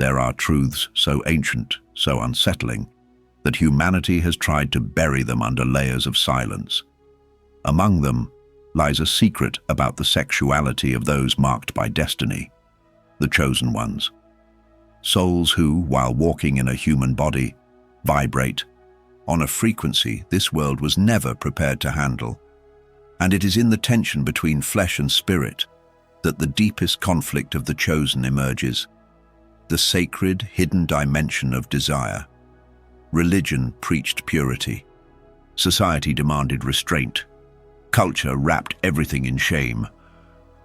there are truths so ancient, so unsettling, that humanity has tried to bury them under layers of silence. Among them lies a secret about the sexuality of those marked by destiny, the chosen ones. Souls who, while walking in a human body, vibrate on a frequency this world was never prepared to handle. And it is in the tension between flesh and spirit that the deepest conflict of the chosen emerges, the sacred, hidden dimension of desire. Religion preached purity. Society demanded restraint. Culture wrapped everything in shame.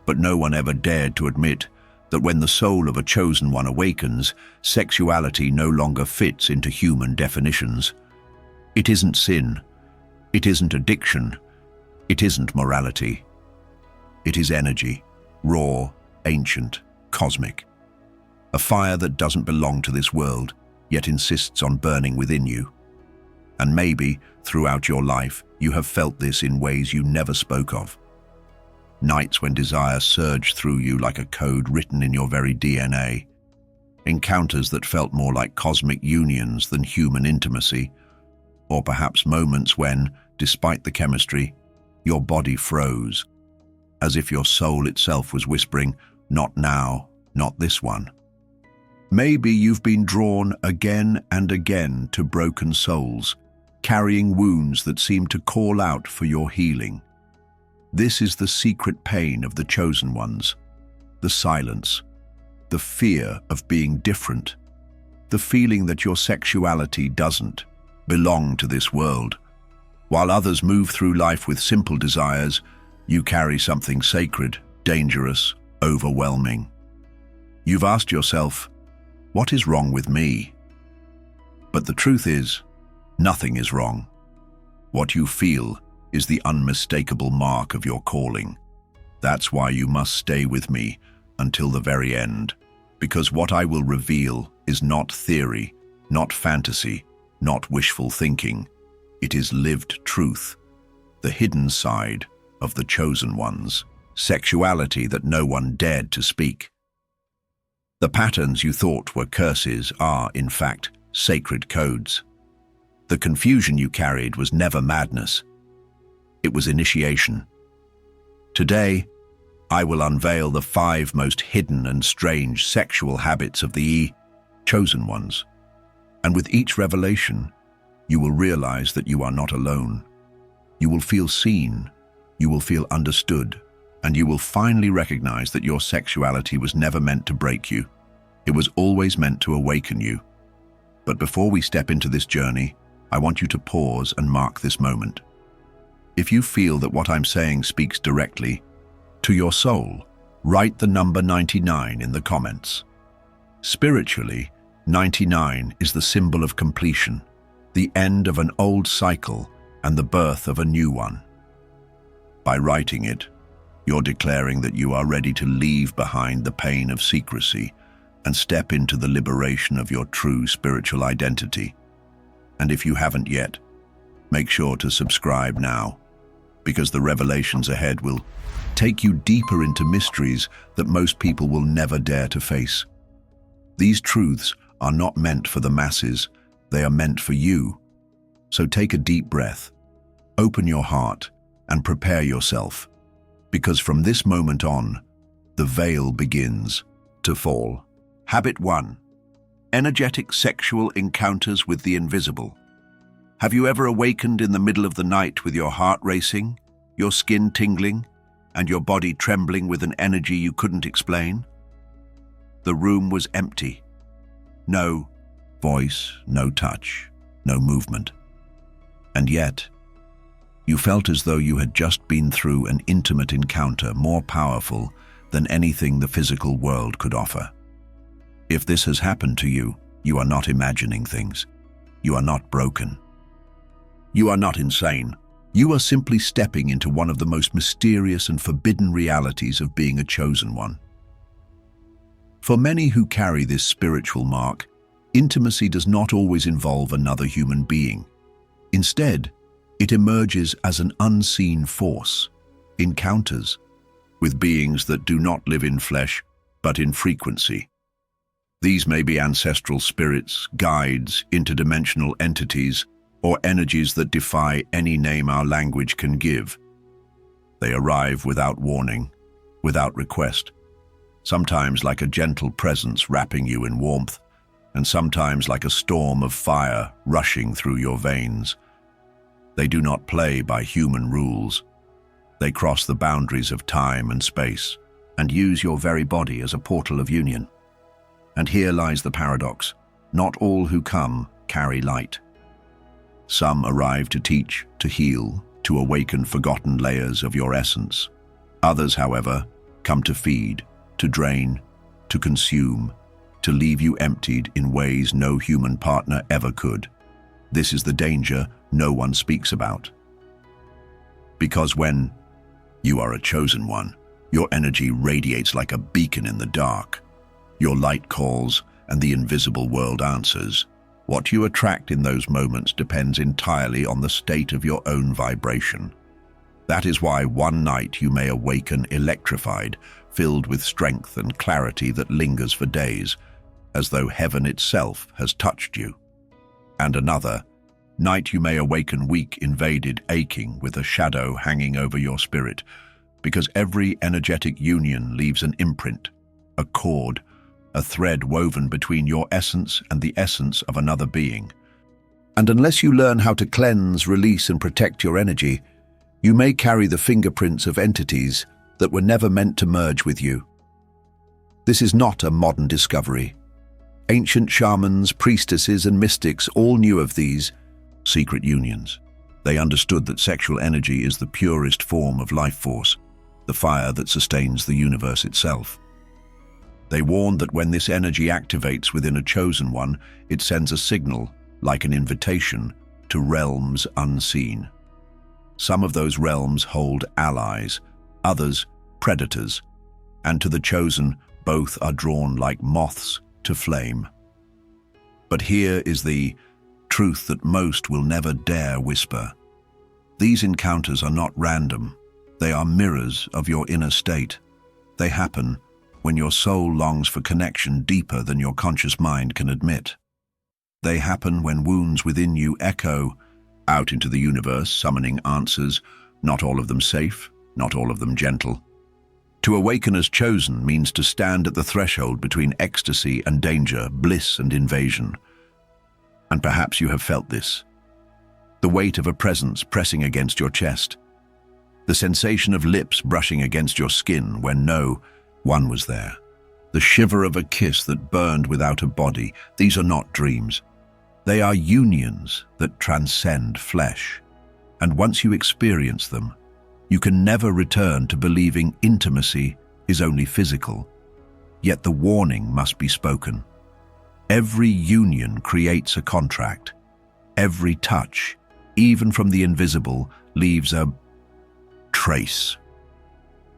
But no one ever dared to admit that when the soul of a chosen one awakens, sexuality no longer fits into human definitions. It isn't sin. It isn't addiction. It isn't morality. It is energy, raw, ancient, cosmic. A fire that doesn't belong to this world, yet insists on burning within you. And maybe, throughout your life, you have felt this in ways you never spoke of. Nights when desire surged through you like a code written in your very DNA. Encounters that felt more like cosmic unions than human intimacy. Or perhaps moments when, despite the chemistry, your body froze, as if your soul itself was whispering, "Not now, not this one." Maybe you've been drawn again and again to broken souls, carrying wounds that seem to call out for your healing. This is the secret pain of the chosen ones, the silence, the fear of being different, the feeling that your sexuality doesn't belong to this world. While others move through life with simple desires, you carry something sacred, dangerous, overwhelming. You've asked yourself, what is wrong with me? But the truth is, nothing is wrong. What you feel is the unmistakable mark of your calling. That's why you must stay with me until the very end, because what I will reveal is not theory, not fantasy, not wishful thinking. It is lived truth, the hidden side of the chosen ones, sexuality that no one dared to speak. The patterns you thought were curses are, in fact, sacred codes. The confusion you carried was never madness. It was initiation. Today, I will unveil the 5 most hidden and strange sexual habits of the chosen ones. And with each revelation, you will realize that you are not alone. You will feel seen, you will feel understood, and you will finally recognize that your sexuality was never meant to break you. It was always meant to awaken you. But before we step into this journey, I want you to pause and mark this moment. If you feel that what I'm saying speaks directly to your soul, write the number 99 in the comments. Spiritually, 99 is the symbol of completion, the end of an old cycle and the birth of a new one. By writing it, you're declaring that you are ready to leave behind the pain of secrecy and step into the liberation of your true spiritual identity. And if you haven't yet, make sure to subscribe now, because the revelations ahead will take you deeper into mysteries that most people will never dare to face. These truths are not meant for the masses, they are meant for you. So take a deep breath, open your heart, and prepare yourself, because from this moment on, the veil begins to fall. Habit 1. Energetic sexual encounters with the invisible. Have you ever awakened in the middle of the night with your heart racing, your skin tingling, and your body trembling with an energy you couldn't explain? The room was empty. No voice, no touch, no movement. And yet, you felt as though you had just been through an intimate encounter more powerful than anything the physical world could offer. If this has happened to you, you are not imagining things. You are not broken. You are not insane. You are simply stepping into one of the most mysterious and forbidden realities of being a chosen one. For many who carry this spiritual mark, intimacy does not always involve another human being. Instead, it emerges as an unseen force, encounters with beings that do not live in flesh, but in frequency. These may be ancestral spirits, guides, interdimensional entities, or energies that defy any name our language can give. They arrive without warning, without request, sometimes like a gentle presence wrapping you in warmth, and sometimes like a storm of fire rushing through your veins. They do not play by human rules. They cross the boundaries of time and space, and use your very body as a portal of union. And here lies the paradox. Not all who come carry light. Some arrive to teach, to heal, to awaken forgotten layers of your essence. Others, however, come to feed, to drain, to consume, to leave you emptied in ways no human partner ever could. This is the danger no one speaks about. Because when you are a chosen one, your energy radiates like a beacon in the dark. Your light calls, and the invisible world answers. What you attract in those moments depends entirely on the state of your own vibration. That is why one night you may awaken electrified, filled with strength and clarity that lingers for days, as though heaven itself has touched you. And another night you may awaken weak, invaded, aching, with a shadow hanging over your spirit, because every energetic union leaves an imprint, a cord, a thread woven between your essence and the essence of another being. And unless you learn how to cleanse, release, and protect your energy, you may carry the fingerprints of entities that were never meant to merge with you. This is not a modern discovery. Ancient shamans, priestesses, and mystics all knew of these secret unions. They understood that sexual energy is the purest form of life force, the fire that sustains the universe itself. They warned that when this energy activates within a chosen one, it sends a signal, like an invitation, to realms unseen. Some of those realms hold allies, others predators, and to the chosen, both are drawn like moths to flame. But here is the truth that most will never dare whisper. These encounters are not random. They are mirrors of your inner state. They happen when your soul longs for connection deeper than your conscious mind can admit. They happen when wounds within you echo out into the universe, summoning answers, not all of them safe, not all of them gentle. To awaken as chosen means to stand at the threshold between ecstasy and danger, bliss and invasion. And perhaps you have felt this. The weight of a presence pressing against your chest. The sensation of lips brushing against your skin when no one was there. The shiver of a kiss that burned without a body. These are not dreams. They are unions that transcend flesh. And once you experience them, you can never return to believing intimacy is only physical. Yet the warning must be spoken. Every union creates a contract. Every touch, even from the invisible, leaves a trace.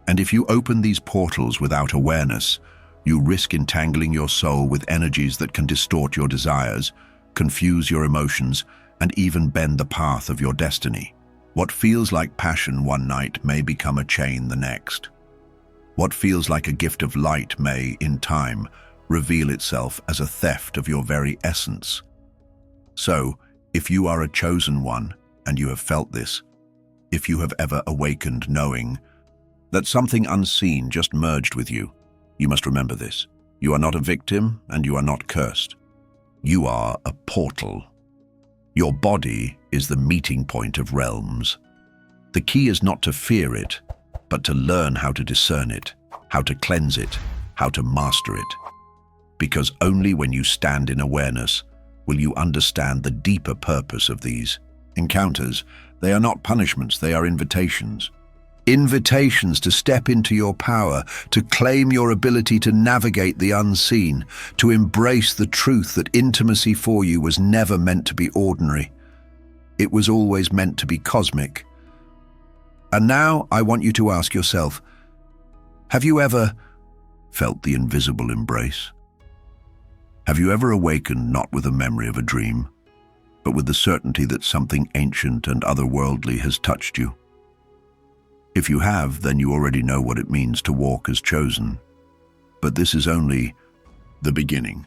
And if you open these portals without awareness, you risk entangling your soul with energies that can distort your desires, confuse your emotions, and even bend the path of your destiny. What feels like passion one night may become a chain the next. What feels like a gift of light may, in time, reveal itself as a theft of your very essence. So, if you are a chosen one, and you have felt this, if you have ever awakened knowing that something unseen just merged with you, you must remember this. You are not a victim, and you are not cursed. You are a portal. Your body is the meeting point of realms. The key is not to fear it, but to learn how to discern it, how to cleanse it, how to master it. Because only when you stand in awareness will you understand the deeper purpose of these encounters. They are not punishments, they are invitations. Invitations to step into your power, to claim your ability to navigate the unseen, to embrace the truth that intimacy for you was never meant to be ordinary. It was always meant to be cosmic. And now I want you to ask yourself, have you ever felt the invisible embrace? Have you ever awakened not with a memory of a dream, but with the certainty that something ancient and otherworldly has touched you? If you have, then you already know what it means to walk as chosen. But this is only the beginning.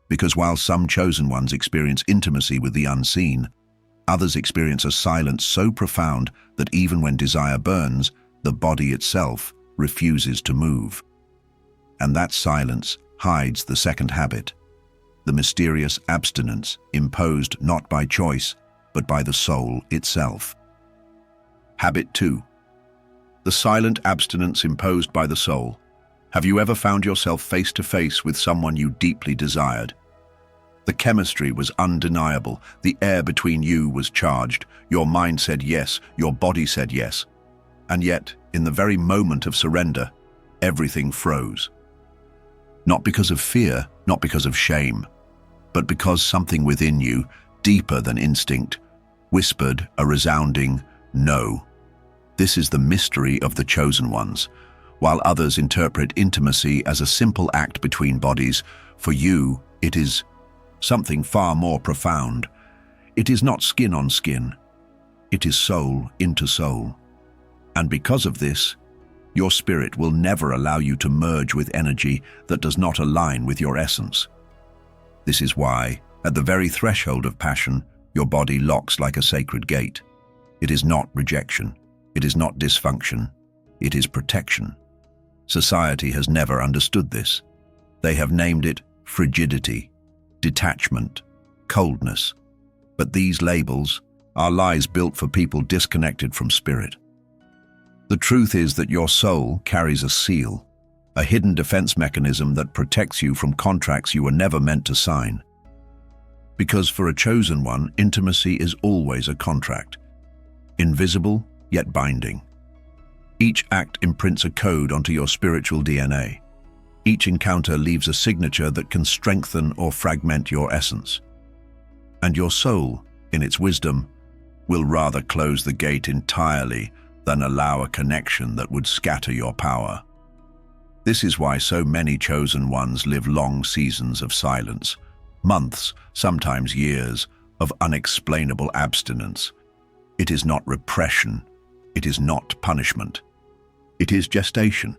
Because while some chosen ones experience intimacy with the unseen, others experience a silence so profound that even when desire burns, the body itself refuses to move. And that silence hides the second habit, the mysterious abstinence imposed not by choice, but by the soul itself. Habit 2. The silent abstinence imposed by the soul. Have you ever found yourself face to face with someone you deeply desired? The chemistry was undeniable, the air between you was charged, your mind said yes, your body said yes. And yet, in the very moment of surrender, everything froze. Not because of fear, not because of shame, but because something within you, deeper than instinct, whispered a resounding no. This is the mystery of the chosen ones. While others interpret intimacy as a simple act between bodies, for you, it is something far more profound. It is not skin on skin. It is soul into soul. And because of this, your spirit will never allow you to merge with energy that does not align with your essence. This is why, at the very threshold of passion, your body locks like a sacred gate. It is not rejection. It is not dysfunction. It is protection. Society has never understood this. They have named it frigidity, detachment, coldness. But these labels are lies built for people disconnected from spirit. The truth is that your soul carries a seal, a hidden defense mechanism that protects you from contracts you were never meant to sign. Because for a chosen one, intimacy is always a contract, invisible yet binding. Each act imprints a code onto your spiritual DNA. Each encounter leaves a signature that can strengthen or fragment your essence. And your soul, in its wisdom, will rather close the gate entirely than allow a connection that would scatter your power. This is why so many chosen ones live long seasons of silence, months, sometimes years, of unexplainable abstinence. It is not repression. It is not punishment. It is gestation.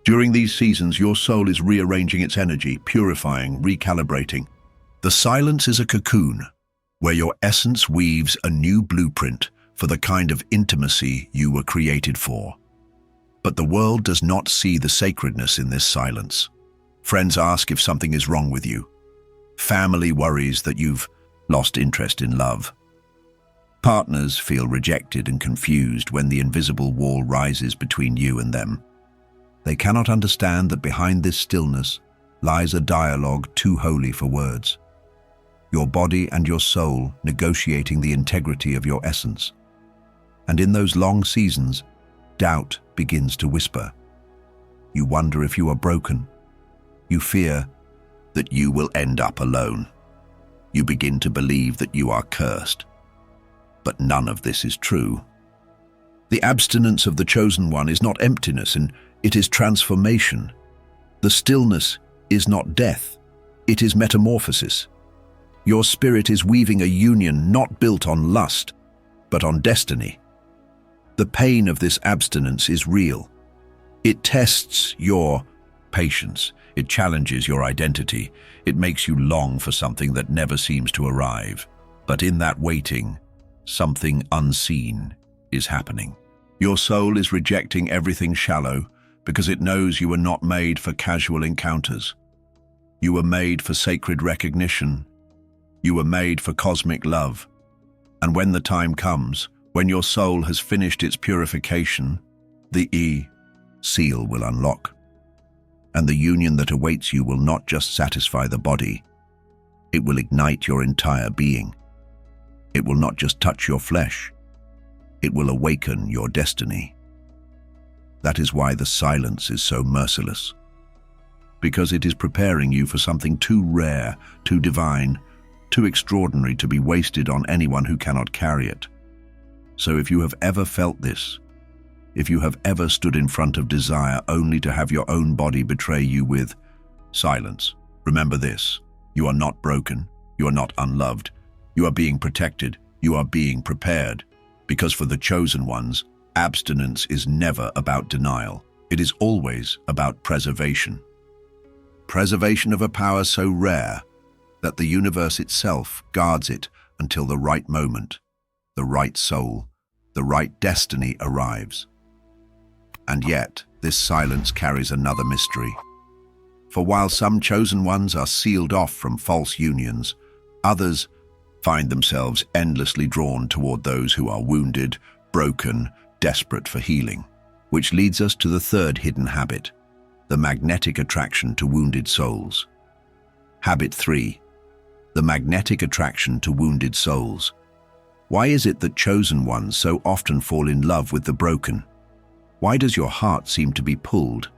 During these seasons, your soul is rearranging its energy, purifying, recalibrating. The silence is a cocoon where your essence weaves a new blueprint for the kind of intimacy you were created for. But the world does not see the sacredness in this silence. Friends ask if something is wrong with you. Family worries that you've lost interest in love. Partners feel rejected and confused when the invisible wall rises between you and them. They cannot understand that behind this stillness lies a dialogue too holy for words. Your body and your soul negotiating the integrity of your essence. And in those long seasons, doubt begins to whisper. You wonder if you are broken. You fear that you will end up alone. You begin to believe that you are cursed. But none of this is true. The abstinence of the chosen one is not emptiness, and it is transformation. The stillness is not death. It is metamorphosis. Your spirit is weaving a union not built on lust, but on destiny. The pain of this abstinence is real. It tests your patience. It challenges your identity. It makes you long for something that never seems to arrive. But in that waiting, something unseen is happening. Your soul is rejecting everything shallow because it knows you were not made for casual encounters. You were made for sacred recognition. You were made for cosmic love. And when the time comes, when your soul has finished its purification, the seal will unlock. And the union that awaits you will not just satisfy the body, it will ignite your entire being. It will not just touch your flesh, it will awaken your destiny. That is why the silence is so merciless. Because it is preparing you for something too rare, too divine, too extraordinary to be wasted on anyone who cannot carry it. So if you have ever felt this, if you have ever stood in front of desire only to have your own body betray you with silence, remember this: you are not broken, you are not unloved, you are being protected, you are being prepared. Because for the chosen ones, abstinence is never about denial. It is always about preservation. Preservation of a power so rare that the universe itself guards it until the right moment, the right soul, the right destiny arrives. And yet, this silence carries another mystery. For while some chosen ones are sealed off from false unions, others find themselves endlessly drawn toward those who are wounded, broken, desperate for healing. Which leads us to the third hidden habit, the magnetic attraction to wounded souls. Habit 3. The magnetic attraction to wounded souls. Why is it that chosen ones so often fall in love with the broken? Why does your heart seem to be pulled,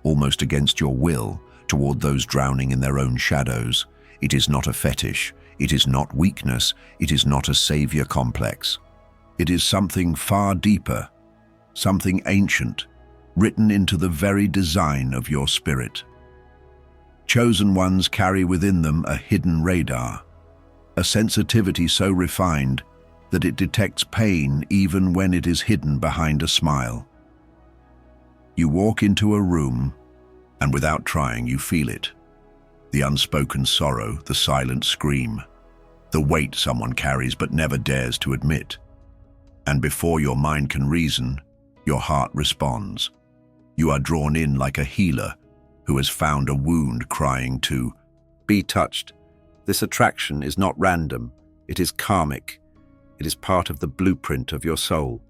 almost against your will, toward those drowning in their own shadows? It is not a fetish. It is not weakness. It is not a savior complex. It is something far deeper, something ancient, written into the very design of your spirit. Chosen ones carry within them a hidden radar, a sensitivity so refined that it detects pain even when it is hidden behind a smile. You walk into a room, and without trying, you feel it. The unspoken sorrow, the silent scream, the weight someone carries but never dares to admit. And before your mind can reason, your heart responds. You are drawn in like a healer who has found a wound crying to be touched. This attraction is not random. It is karmic. It is part of the blueprint of your soul.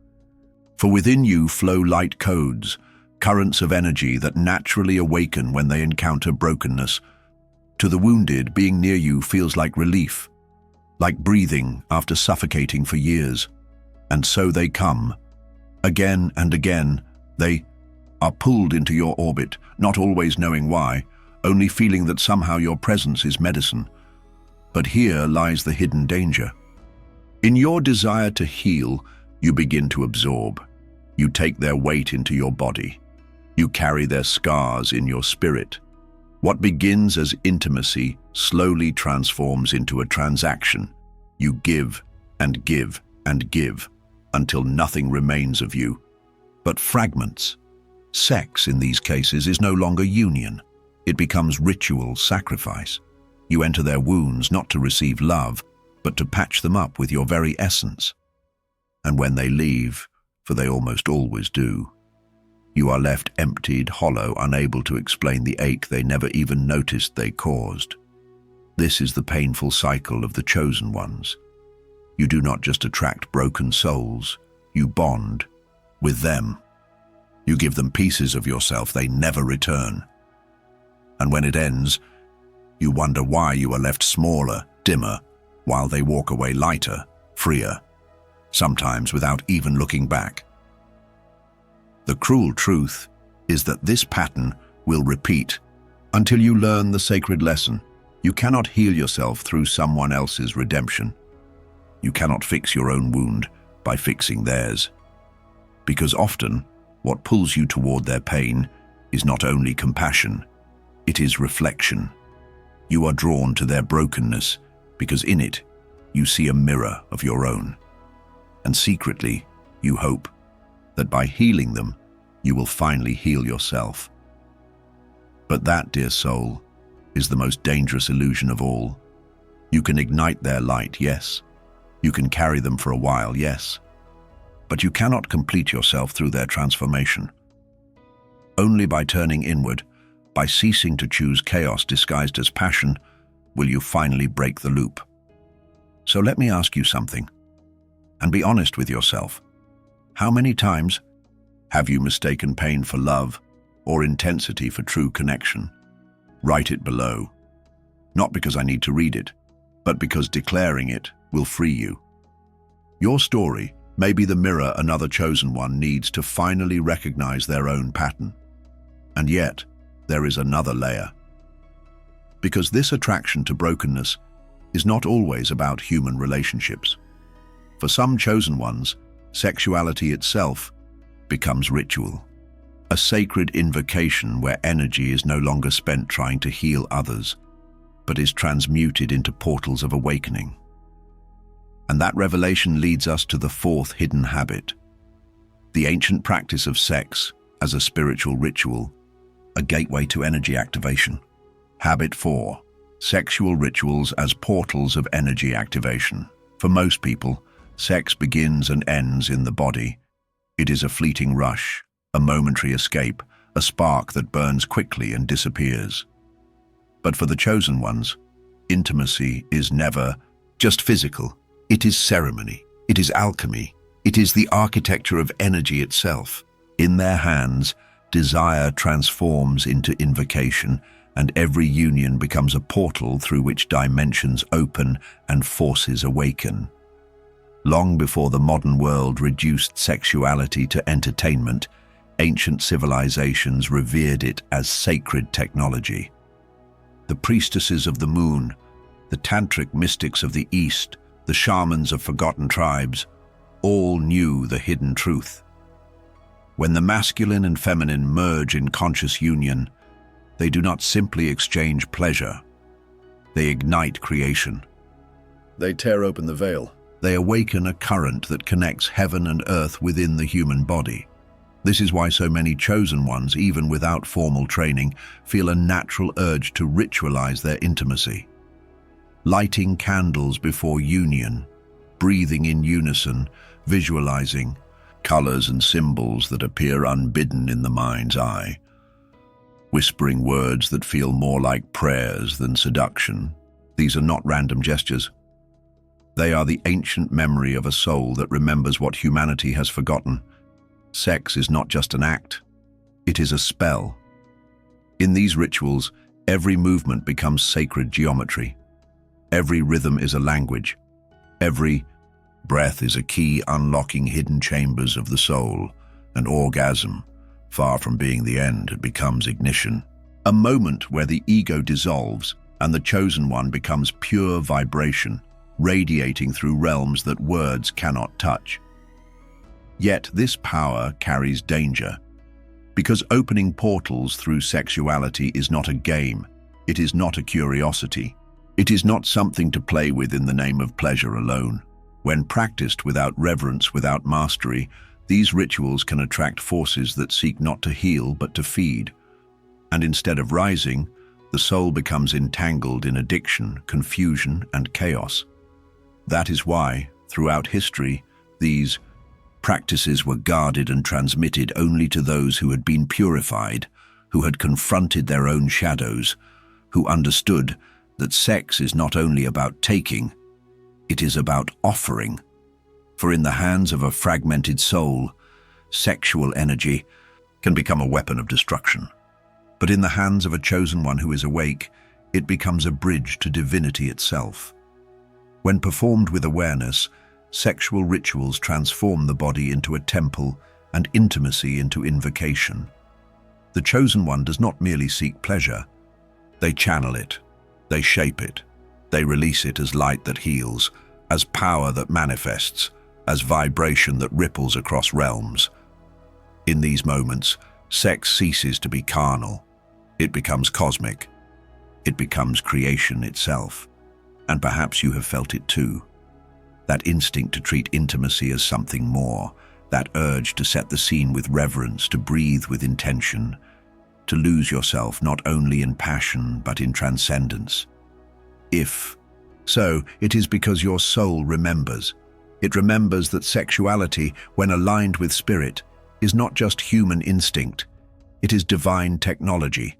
For within you flow light codes, currents of energy that naturally awaken when they encounter brokenness. To the wounded, being near you feels like relief, like breathing after suffocating for years. And so they come. Again and again, they are pulled into your orbit, not always knowing why, only feeling that somehow your presence is medicine. But here lies the hidden danger. In your desire to heal, you begin to absorb. You take their weight into your body. You carry their scars in your spirit. What begins as intimacy slowly transforms into a transaction. You give and give and give until nothing remains of you but fragments. Sex, in these cases, is no longer union. It becomes ritual sacrifice. You enter their wounds not to receive love, but to patch them up with your very essence. And when they leave, for they almost always do, you are left emptied, hollow, unable to explain the ache they never even noticed they caused. This is the painful cycle of the chosen ones. You do not just attract broken souls, you bond with them. You give them pieces of yourself they never return. And when it ends, you wonder why you are left smaller, dimmer, while they walk away lighter, freer, sometimes without even looking back. The cruel truth is that this pattern will repeat until you learn the sacred lesson. You cannot heal yourself through someone else's redemption. You cannot fix your own wound by fixing theirs. Because often, what pulls you toward their pain is not only compassion, it is reflection. You are drawn to their brokenness because in it, you see a mirror of your own. And secretly, you hope that by healing them, you will finally heal yourself. But that, dear soul, is the most dangerous illusion of all. You can ignite their light, yes. You can carry them for a while, yes. But you cannot complete yourself through their transformation. Only by turning inward, by ceasing to choose chaos disguised as passion, will you finally break the loop. So let me ask you something, and be honest with yourself. How many times have you mistaken pain for love or intensity for true connection? Write it below. Not because I need to read it, but because declaring it will free you. Your story may be the mirror another chosen one needs to finally recognize their own pattern. And yet, there is another layer. Because this attraction to brokenness is not always about human relationships. For some chosen ones, sexuality itself becomes ritual, a sacred invocation where energy is no longer spent trying to heal others, but is transmuted into portals of awakening. And that revelation leads us to the fourth hidden habit, the ancient practice of sex as a spiritual ritual, a gateway to energy activation. Habit 4, Sexual rituals as portals of energy activation. For most people, sex begins and ends in the body. It is a fleeting rush, a momentary escape, a spark that burns quickly and disappears. But for the chosen ones, intimacy is never just physical. It is ceremony. It is alchemy. It is the architecture of energy itself. In their hands, desire transforms into invocation, and every union becomes a portal through which dimensions open and forces awaken. Long before the modern world reduced sexuality to entertainment, ancient civilizations revered it as sacred technology. The priestesses of the moon, the tantric mystics of the East, the shamans of forgotten tribes, all knew the hidden truth. When the masculine and feminine merge in conscious union, they do not simply exchange pleasure. They ignite creation. They tear open the veil. They awaken a current that connects heaven and earth within the human body. This is why so many chosen ones, even without formal training, feel a natural urge to ritualize their intimacy. Lighting candles before union, breathing in unison, visualizing colors and symbols that appear unbidden in the mind's eye, whispering words that feel more like prayers than seduction. These are not random gestures. They are the ancient memory of a soul that remembers what humanity has forgotten. Sex is not just an act, it is a spell. In these rituals, every movement becomes sacred geometry. Every rhythm is a language. Every breath is a key unlocking hidden chambers of the soul. An orgasm, far from being the end, it becomes ignition. A moment where the ego dissolves and the chosen one becomes pure vibration, radiating through realms that words cannot touch. Yet this power carries danger, because opening portals through sexuality is not a game. It is not a curiosity. It is not something to play with in the name of pleasure alone. When practiced without reverence, without mastery, these rituals can attract forces that seek not to heal but to feed. And instead of rising, the soul becomes entangled in addiction, confusion, and chaos. That is why, throughout history, these practices were guarded and transmitted only to those who had been purified, who had confronted their own shadows, who understood that sex is not only about taking, it is about offering. For in the hands of a fragmented soul, sexual energy can become a weapon of destruction. But in the hands of a chosen one who is awake, it becomes a bridge to divinity itself. When performed with awareness, sexual rituals transform the body into a temple and intimacy into invocation. The chosen one does not merely seek pleasure. They channel it, they shape it, they release it as light that heals, as power that manifests, as vibration that ripples across realms. In these moments, sex ceases to be carnal. It becomes cosmic. It becomes creation itself. And perhaps you have felt it too. That instinct to treat intimacy as something more, that urge to set the scene with reverence, to breathe with intention, to lose yourself not only in passion but in transcendence. If so, it is because your soul remembers. It remembers that sexuality, when aligned with spirit, is not just human instinct, it is divine technology.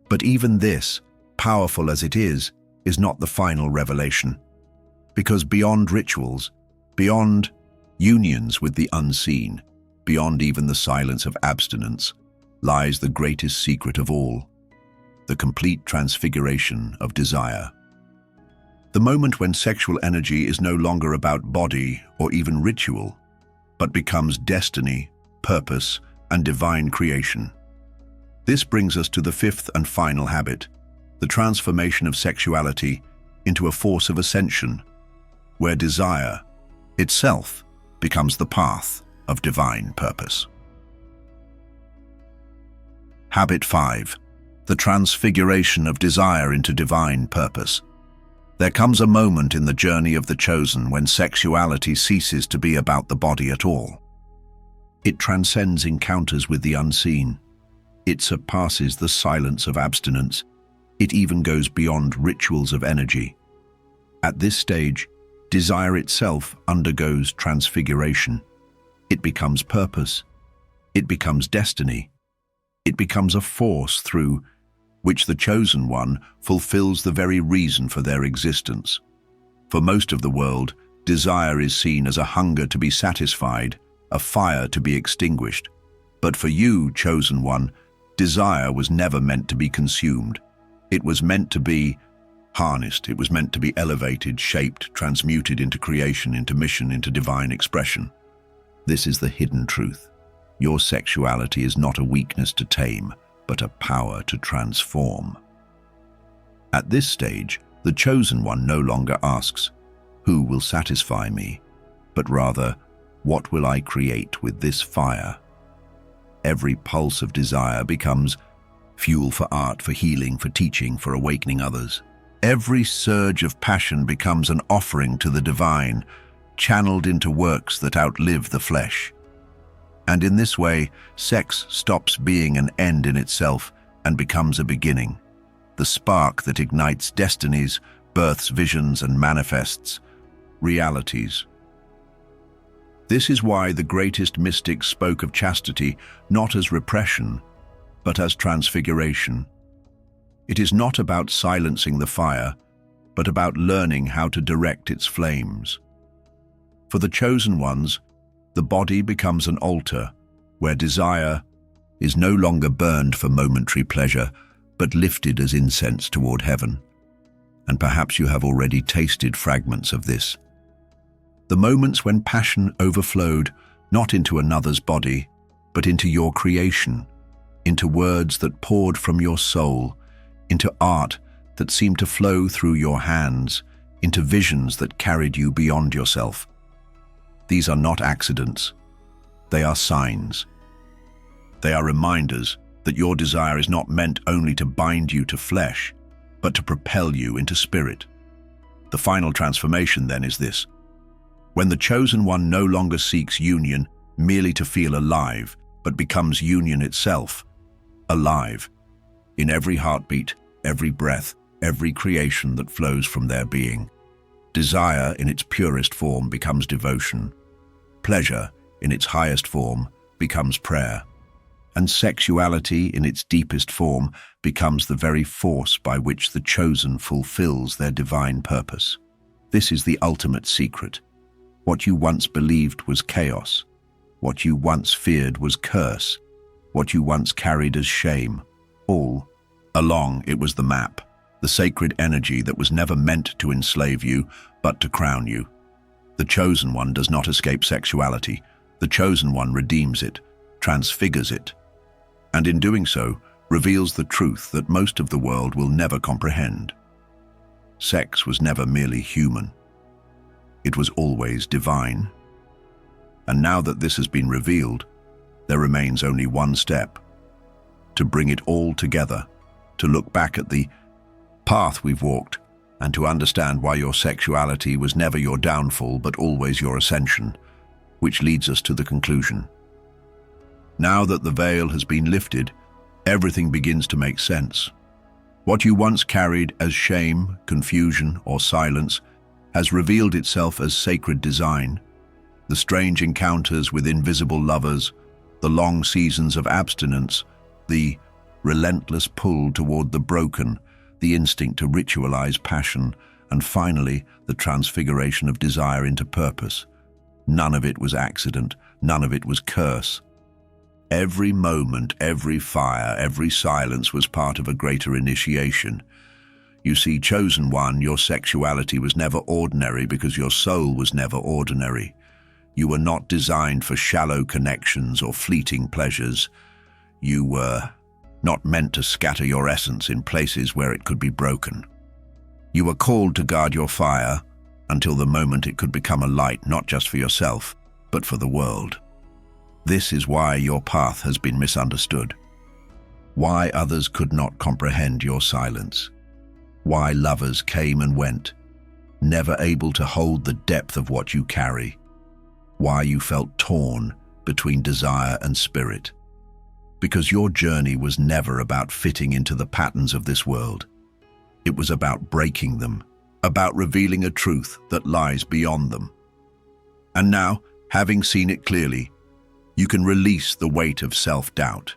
But even this, powerful as it is not the final revelation. Because beyond rituals, beyond unions with the unseen, beyond even the silence of abstinence, lies the greatest secret of all, the complete transfiguration of desire. The moment when sexual energy is no longer about body or even ritual, but becomes destiny, purpose, and divine creation. This brings us to the fifth and final habit, the transformation of sexuality into a force of ascension, where desire itself becomes the path of divine purpose. Habit 5. The transfiguration of desire into divine purpose. There comes a moment in the journey of the chosen when sexuality ceases to be about the body at all. It transcends encounters with the unseen. It surpasses the silence of abstinence. It even goes beyond rituals of energy. At this stage, desire itself undergoes transfiguration. It becomes purpose. It becomes destiny. It becomes a force through which the chosen one fulfills the very reason for their existence. For most of the world, desire is seen as a hunger to be satisfied, a fire to be extinguished. But for you, chosen one, desire was never meant to be consumed. It was meant to be harnessed. It was meant to be elevated, shaped, transmuted into creation, into mission, into divine expression. This is the hidden truth. Your sexuality is not a weakness to tame, but a power to transform. At this stage, the chosen one no longer asks, "Who will satisfy me?" but rather, "What will I create with this fire?" Every pulse of desire becomes fuel for art, for healing, for teaching, for awakening others. Every surge of passion becomes an offering to the divine, channeled into works that outlive the flesh. And in this way, sex stops being an end in itself and becomes a beginning, the spark that ignites destinies, births visions, and manifests realities. This is why the greatest mystics spoke of chastity not as repression, but as transfiguration. It is not about silencing the fire, but about learning how to direct its flames. For the chosen ones, the body becomes an altar where desire is no longer burned for momentary pleasure, but lifted as incense toward heaven. And perhaps you have already tasted fragments of this. The moments when passion overflowed not into another's body, but into your creation, into words that poured from your soul, into art that seemed to flow through your hands, into visions that carried you beyond yourself. These are not accidents. They are signs. They are reminders that your desire is not meant only to bind you to flesh, but to propel you into spirit. The final transformation then is this: when the chosen one no longer seeks union merely to feel alive, but becomes union itself, alive, in every heartbeat, every breath, every creation that flows from their being. Desire in its purest form becomes devotion. Pleasure in its highest form becomes prayer. And sexuality in its deepest form becomes the very force by which the chosen fulfills their divine purpose. This is the ultimate secret. What you once believed was chaos. What you once feared was curse. What you once carried as shame. All along, it was the map, the sacred energy that was never meant to enslave you, but to crown you. The chosen one does not escape sexuality. The chosen one redeems it, transfigures it, and in doing so, reveals the truth that most of the world will never comprehend. Sex was never merely human. It was always divine. And now that this has been revealed, there remains only one step: to bring it all together, to look back at the path we've walked, and to understand why your sexuality was never your downfall but always your ascension, which leads us to the conclusion. Now that the veil has been lifted, everything begins to make sense. What you once carried as shame, confusion, or silence has revealed itself as sacred design. The strange encounters with invisible lovers, the long seasons of abstinence, the relentless pull toward the broken, the instinct to ritualize passion, and finally, the transfiguration of desire into purpose. None of it was accident, none of it was curse. Every moment, every fire, every silence was part of a greater initiation. You see, chosen one, your sexuality was never ordinary because your soul was never ordinary. You were not designed for shallow connections or fleeting pleasures. You were not meant to scatter your essence in places where it could be broken. You were called to guard your fire until the moment it could become a light not just for yourself, but for the world. This is why your path has been misunderstood. Why others could not comprehend your silence. Why lovers came and went, never able to hold the depth of what you carry. Why you felt torn between desire and spirit. Because your journey was never about fitting into the patterns of this world. It was about breaking them, about revealing a truth that lies beyond them. And now, having seen it clearly, you can release the weight of self-doubt.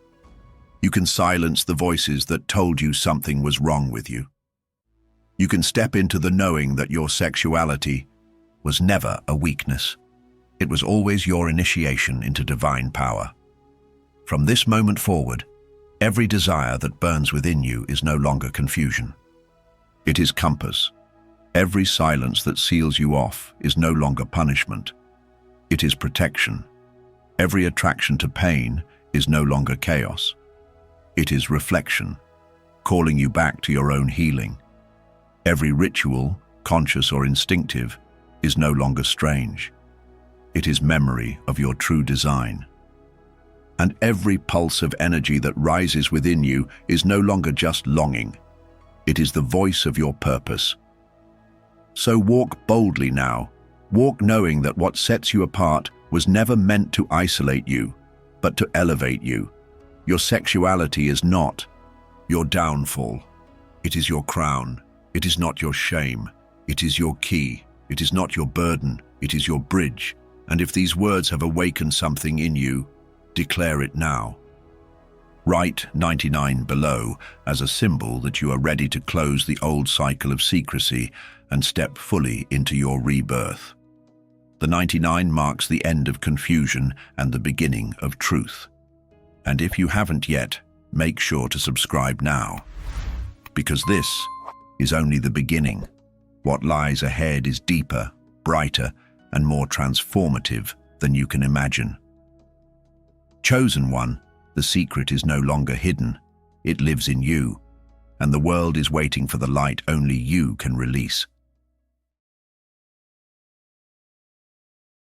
You can silence the voices that told you something was wrong with you. You can step into the knowing that your sexuality was never a weakness. It was always your initiation into divine power. From this moment forward, every desire that burns within you is no longer confusion. It is compass. Every silence that seals you off is no longer punishment. It is protection. Every attraction to pain is no longer chaos. It is reflection, calling you back to your own healing. Every ritual, conscious or instinctive, is no longer strange. It is memory of your true design. And every pulse of energy that rises within you is no longer just longing. It is the voice of your purpose. So walk boldly now. Walk knowing that what sets you apart was never meant to isolate you, but to elevate you. Your sexuality is not your downfall. It is your crown. It is not your shame. It is your key. It is not your burden. It is your bridge. And if these words have awakened something in you, declare it now. Write 99 below as a symbol that you are ready to close the old cycle of secrecy and step fully into your rebirth. The 99 marks the end of confusion and the beginning of truth. And if you haven't yet, make sure to subscribe now, because this is only the beginning. What lies ahead is deeper, brighter, and more transformative than you can imagine. Chosen one, the secret is no longer hidden. It lives in you, and the world is waiting for the light only you can release.